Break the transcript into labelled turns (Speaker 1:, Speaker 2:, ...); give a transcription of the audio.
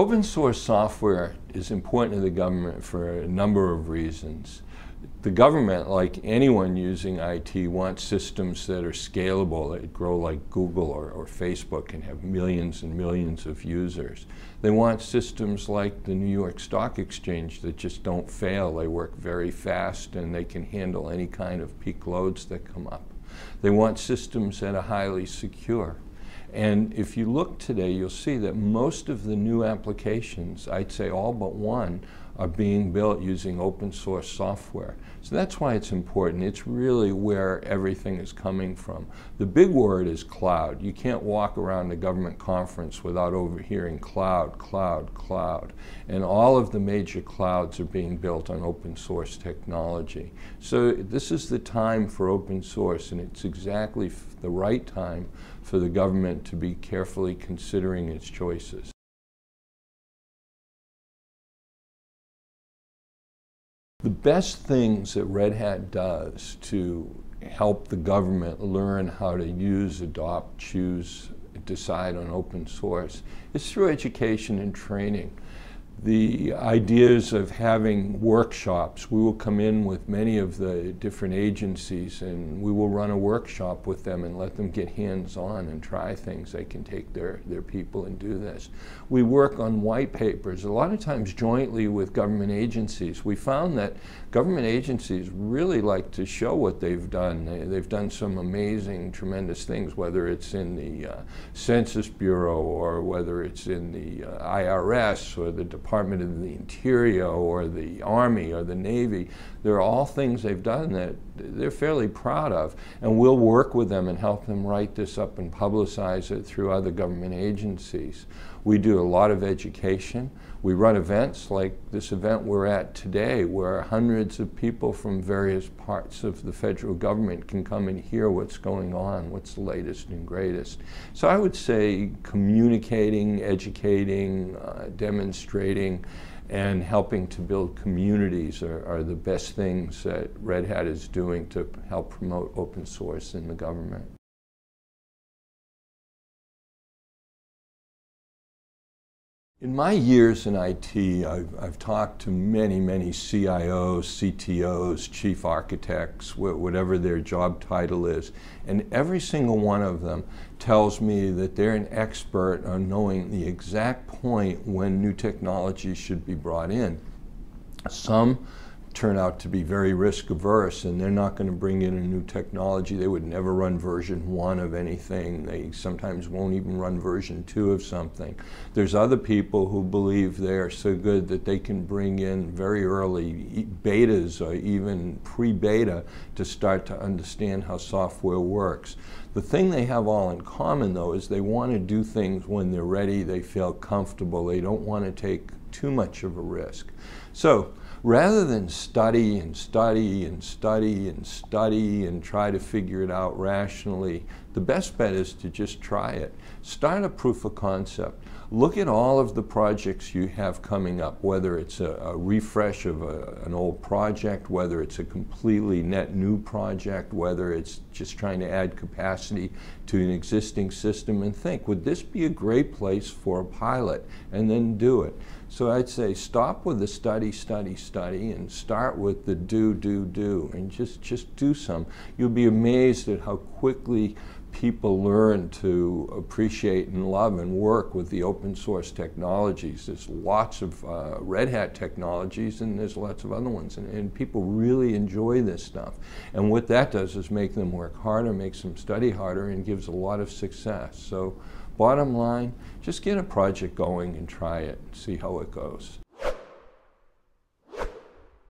Speaker 1: Open source software is important to the government for a number of reasons. The government, like anyone using IT, wants systems that are scalable, that grow like Google or Facebook and have millions and millions of users. They want systems like the New York Stock Exchange that just don't fail. They work very fast and they can handle any kind of peak loads that come up. They want systems that are highly secure. And if you look today, you'll see that most of the new applications, I'd say all but one, are being built using open source software. So that's why it's important. It's really where everything is coming from. The big word is cloud. You can't walk around a government conference without overhearing cloud, cloud, cloud. And all of the major clouds are being built on open source technology. So this is the time for open source, and it's exactly the right time for the government to be carefully considering its choices. The best things that Red Hat does to help the government learn how to use, adopt, choose, decide on open source is through education and training. The ideas of having workshops, we will come in with many of the different agencies and we will run a workshop with them and let them get hands-on and try things. They can take their people and do this. We work on white papers, a lot of times jointly with government agencies. We found that government agencies really like to show what they've done. They've done some amazing, tremendous things, whether it's in the Census Bureau or whether it's in the IRS or the Department of the Interior or the Army or the Navy. They're all things they've done that they're fairly proud of, and we'll work with them and help them write this up and publicize it through other government agencies. We do a lot of education. We run events like this event we're at today, where hundreds of people from various parts of the federal government can come and hear what's going on, what's the latest and greatest. So I would say communicating, educating, demonstrating, and helping to build communities are the best things that Red Hat is doing to help promote open source in the government. In my years in IT, I've talked to many CIOs, CTOs, chief architects, whatever their job title is, and every single one of them tells me that they're an expert on knowing the exact point when new technology should be brought in. Some turn out to be very risk averse and they're not going to bring in a new technology. They would never run version 1 of anything. They sometimes won't even run version 2 of something. There's other people who believe they're so good that they can bring in very early betas or even pre-beta to start to understand how software works. The thing they have all in common though is they want to do things when they're ready, they feel comfortable, they don't want to take too much of a risk. So rather than study and study and study and study and try to figure it out rationally, the best bet is to just try it. Start a proof of concept. Look at all of the projects you have coming up, whether it's a refresh of an old project, whether it's a completely net new project, whether it's just trying to add capacity to an existing system, and think, would this be a great place for a pilot? And then do it. So I'd say stop with the study, and start with the do, and just do some. You'll be amazed at how quickly people learn to appreciate and love and work with the open source technologies. There's lots of Red Hat technologies and there's lots of other ones, and people really enjoy this stuff. And what that does is make them work harder, makes them study harder, and gives a lot of success. So bottom line, just get a project going and try it and see how it goes.